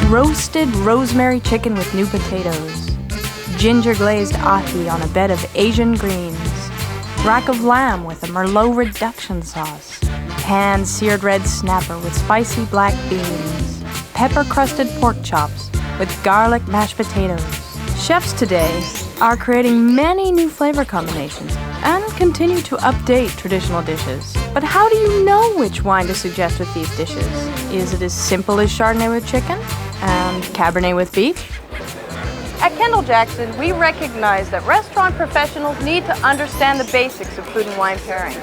roasted rosemary chicken with new potatoes, ginger glazed ahi on a bed of Asian greens, rack of lamb with a Merlot reduction sauce, pan-seared red snapper with spicy black beans, pepper-crusted pork chops with garlic mashed potatoes. Chefs today are creating many new flavor combinations and continue to update traditional dishes. But how do you know which wine to suggest with these dishes? Is it as simple as Chardonnay with chicken and Cabernet with beef? At Kendall Jackson, we recognize that restaurant professionals need to understand the basics of food and wine pairing.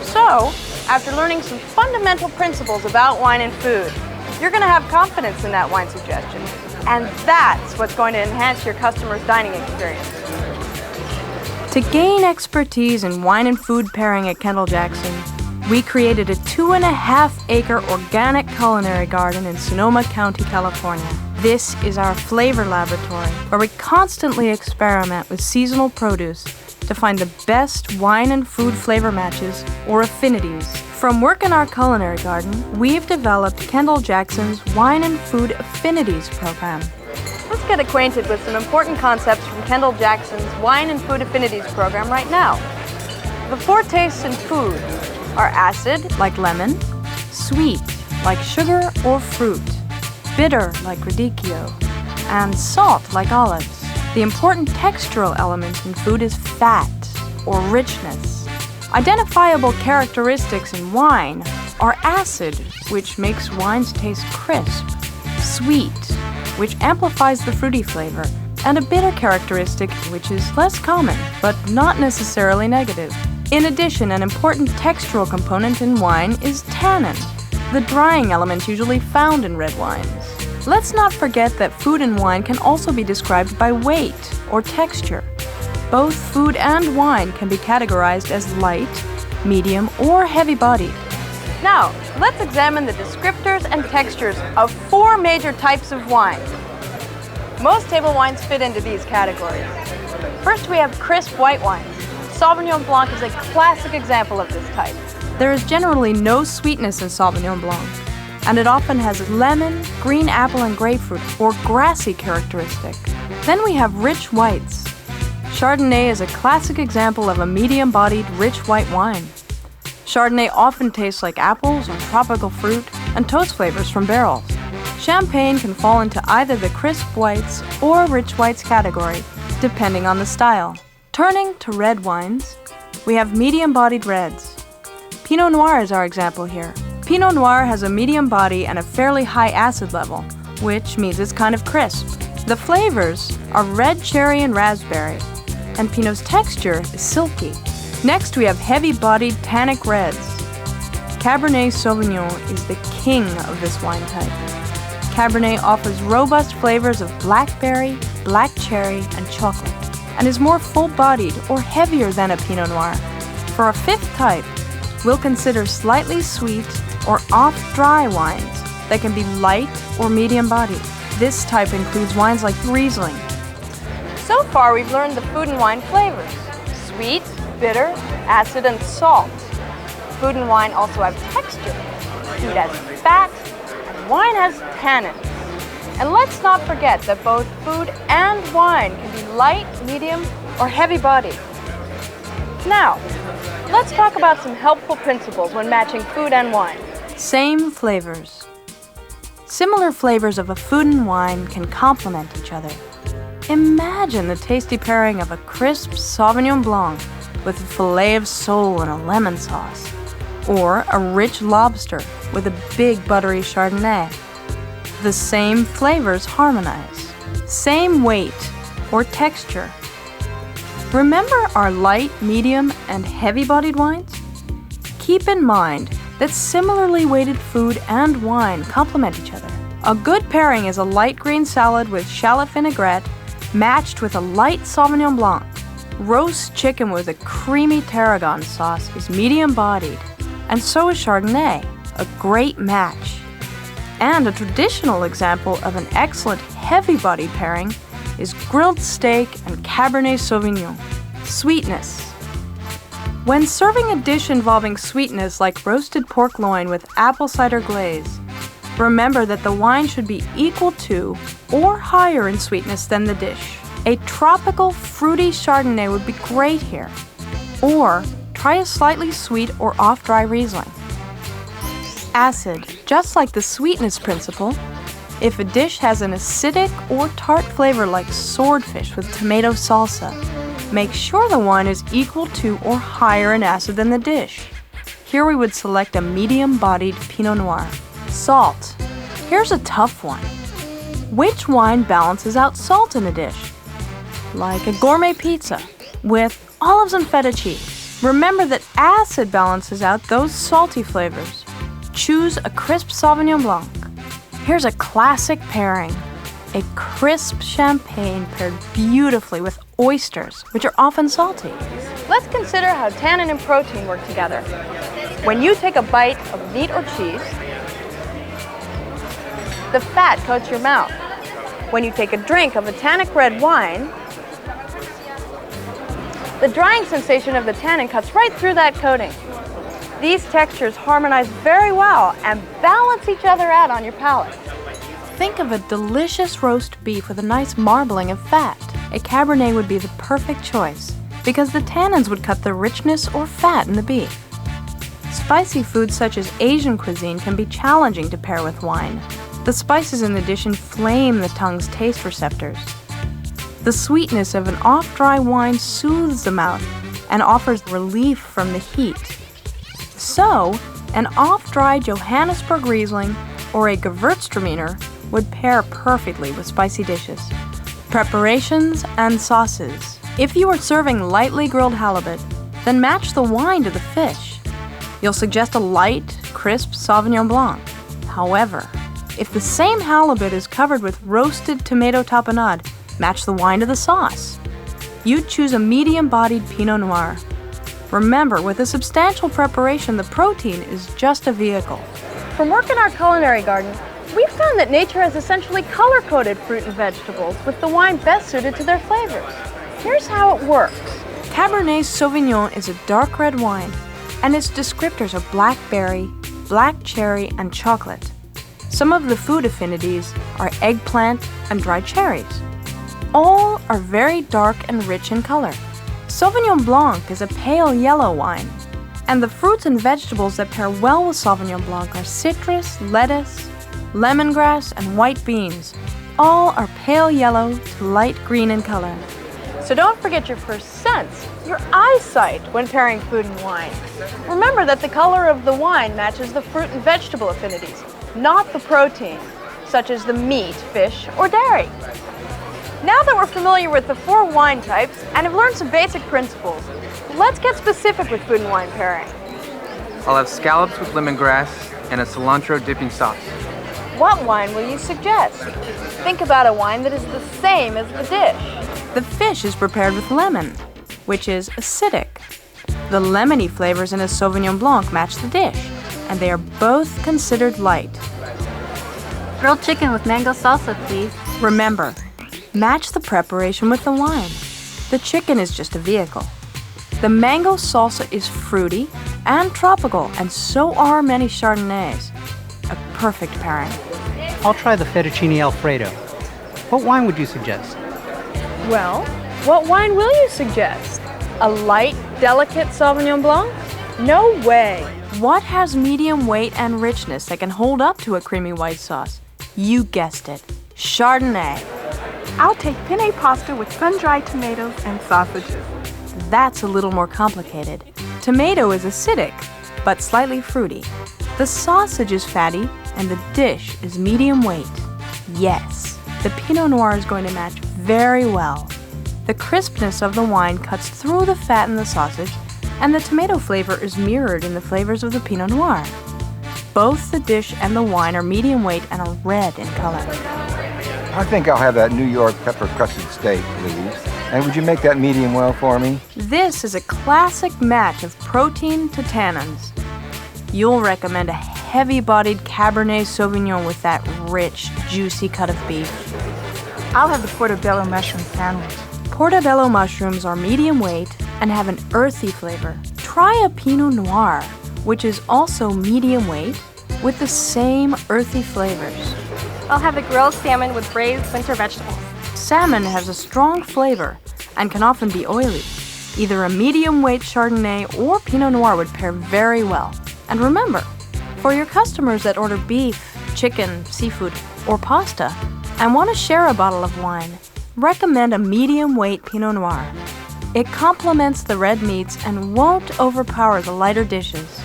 So, after learning some fundamental principles about wine and food, you're going to have confidence in that wine suggestion. And that's what's going to enhance your customer's dining experience. To gain expertise in wine and food pairing at Kendall Jackson, we created a 2.5-acre organic culinary garden in Sonoma County, California. This is our flavor laboratory, where we constantly experiment with seasonal produce to find the best wine and food flavor matches, or affinities. From work in our culinary garden, we've developed Kendall Jackson's Wine and Food Affinities program. Let's get acquainted with some important concepts from Kendall Jackson's Wine and Food Affinities program right now. The 4 tastes in food are acid, like lemon, sweet, like sugar or fruit, bitter, like radicchio, and salt, like olives. The important textural element in food is fat, or richness. Identifiable characteristics in wine are acid, which makes wines taste crisp, sweet, which amplifies the fruity flavor, and a bitter characteristic, which is less common, but not necessarily negative. In addition, an important textural component in wine is tannin, the drying element usually found in red wines. Let's not forget that food and wine can also be described by weight or texture. Both food and wine can be categorized as light, medium, or heavy-bodied. Now, let's examine the descriptors and textures of 4 major types of wine. Most table wines fit into these categories. First, we have crisp white wines. Sauvignon Blanc is a classic example of this type. There is generally no sweetness in Sauvignon Blanc, and it often has lemon, green apple, and grapefruit, or grassy characteristic. Then we have rich whites. Chardonnay is a classic example of a medium-bodied, rich white wine. Chardonnay often tastes like apples or tropical fruit and toast flavors from barrels. Champagne can fall into either the crisp whites or rich whites category, depending on the style. Turning to red wines, we have medium-bodied reds. Pinot Noir is our example here. Pinot Noir has a medium body and a fairly high acid level, which means it's kind of crisp. The flavors are red cherry and raspberry, and Pinot's texture is silky. Next, we have heavy-bodied tannic reds. Cabernet Sauvignon is the king of this wine type. Cabernet offers robust flavors of blackberry, black cherry, and chocolate, and is more full-bodied or heavier than a Pinot Noir. For a 5th type, we'll consider slightly sweet or off-dry wines that can be light or medium-bodied. This type includes wines like Riesling. So far, we've learned the food and wine flavors: sweet, bitter, acid, and salt. Food and wine also have texture. Food has fat, and wine has tannin. And let's not forget that both food and wine can be light, medium, or heavy-bodied. Now, let's talk about some helpful principles when matching food and wine. Same flavors. Similar flavors of a food and wine can complement each other. Imagine the tasty pairing of a crisp Sauvignon Blanc with a filet of sole and a lemon sauce, or a rich lobster with a big buttery Chardonnay. The same flavors harmonize. Same weight or texture. Remember our light, medium, and heavy-bodied wines? Keep in mind that similarly weighted food and wine complement each other. A good pairing is a light green salad with shallot vinaigrette matched with a light Sauvignon Blanc. Roast chicken with a creamy tarragon sauce is medium-bodied, and so is Chardonnay, a great match. And a traditional example of an excellent heavy-bodied pairing is grilled steak and Cabernet Sauvignon. Sweetness. When serving a dish involving sweetness like roasted pork loin with apple cider glaze, Remember that the wine should be equal to or higher in sweetness than the dish. A tropical, fruity Chardonnay would be great here. Or try a slightly sweet or off-dry Riesling. Acid, just like the sweetness principle. If a dish has an acidic or tart flavor like swordfish with tomato salsa, make sure the wine is equal to or higher in acid than the dish. Here we would select a medium-bodied Pinot Noir. Salt. Here's a tough one. Which wine balances out salt in a dish? Like a gourmet pizza with olives and feta cheese. Remember that acid balances out those salty flavors. Choose a crisp Sauvignon Blanc. Here's a classic pairing. A crisp champagne paired beautifully with oysters, which are often salty. Let's consider how tannin and protein work together. When you take a bite of meat or cheese, the fat coats your mouth. When you take a drink of a tannic red wine, the drying sensation of the tannin cuts right through that coating. These textures harmonize very well and balance each other out on your palate. Think of a delicious roast beef with a nice marbling of fat. A Cabernet would be the perfect choice because the tannins would cut the richness or fat in the beef. Spicy foods such as Asian cuisine can be challenging to pair with wine. The spices in the dish inflame the tongue's taste receptors. The sweetness of an off-dry wine soothes the mouth and offers relief from the heat. So, an off-dry Johannesburg Riesling or a Gewürztraminer would pair perfectly with spicy dishes. Preparations and sauces. If you are serving lightly grilled halibut, then match the wine to the fish. You'll suggest a light, crisp Sauvignon Blanc. However, if the same halibut is covered with roasted tomato tapenade, match the wine to the sauce. You'd choose a medium-bodied Pinot Noir. Remember, with a substantial preparation, the protein is just a vehicle. From work in our culinary garden, we've found that nature has essentially color-coded fruit and vegetables with the wine best suited to their flavors. Here's how it works. Cabernet Sauvignon is a dark red wine, and its descriptors are blackberry, black cherry, and chocolate. Some of the food affinities are eggplant and dried cherries. All are very dark and rich in color. Sauvignon Blanc is a pale yellow wine, and the fruits and vegetables that pair well with Sauvignon Blanc are citrus, lettuce, lemongrass, and white beans. All are pale yellow to light green in color. So don't forget your first sense, your eyesight, when pairing food and wine. Remember that the color of the wine matches the fruit and vegetable affinities, not the protein, such as the meat, fish, or dairy. Now that we're familiar with the 4 wine types and have learned some basic principles, let's get specific with food and wine pairing. I'll have scallops with lemongrass and a cilantro dipping sauce. What wine will you suggest? Think about a wine that is the same as the dish. The fish is prepared with lemon, which is acidic. The lemony flavors in a Sauvignon Blanc match the dish, and they are both considered light. Grilled chicken with mango salsa, please. Remember, match the preparation with the wine. The chicken is just a vehicle. The mango salsa is fruity and tropical, and so are many Chardonnays. A perfect pairing. I'll try the fettuccine Alfredo. What wine would you suggest? Well, what wine will you suggest? A light, delicate Sauvignon Blanc? No way. What has medium weight and richness that can hold up to a creamy white sauce? You guessed it, Chardonnay. I'll take penne pasta with sun-dried tomatoes and sausages. That's a little more complicated. Tomato is acidic, but slightly fruity. The sausage is fatty, and the dish is medium weight. Yes, the Pinot Noir is going to match very well. The crispness of the wine cuts through the fat in the sausage, and the tomato flavor is mirrored in the flavors of the Pinot Noir. Both the dish and the wine are medium weight and are red in color. I think I'll have that New York pepper crusted steak, please. And would you make that medium well for me? This is a classic match of protein to tannins. You'll recommend a heavy-bodied Cabernet Sauvignon with that rich, juicy cut of beef. I'll have the portobello mushroom sandwich. Portobello mushrooms are medium weight and have an earthy flavor. Try a Pinot Noir, which is also medium weight with the same earthy flavors. I'll have a grilled salmon with braised winter vegetables. Salmon has a strong flavor and can often be oily. Either a medium-weight Chardonnay or Pinot Noir would pair very well. And remember, for your customers that order beef, chicken, seafood, or pasta and want to share a bottle of wine, recommend a medium-weight Pinot Noir. It complements the red meats and won't overpower the lighter dishes.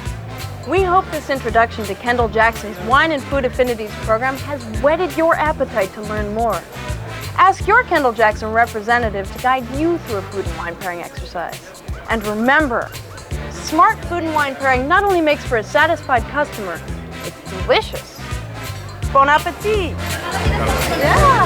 We hope this introduction to Kendall Jackson's Wine and Food Affinities program has whetted your appetite to learn more. Ask your Kendall Jackson representative to guide you through a food and wine pairing exercise. And remember, smart food and wine pairing not only makes for a satisfied customer, it's delicious. Bon appetit! Yeah.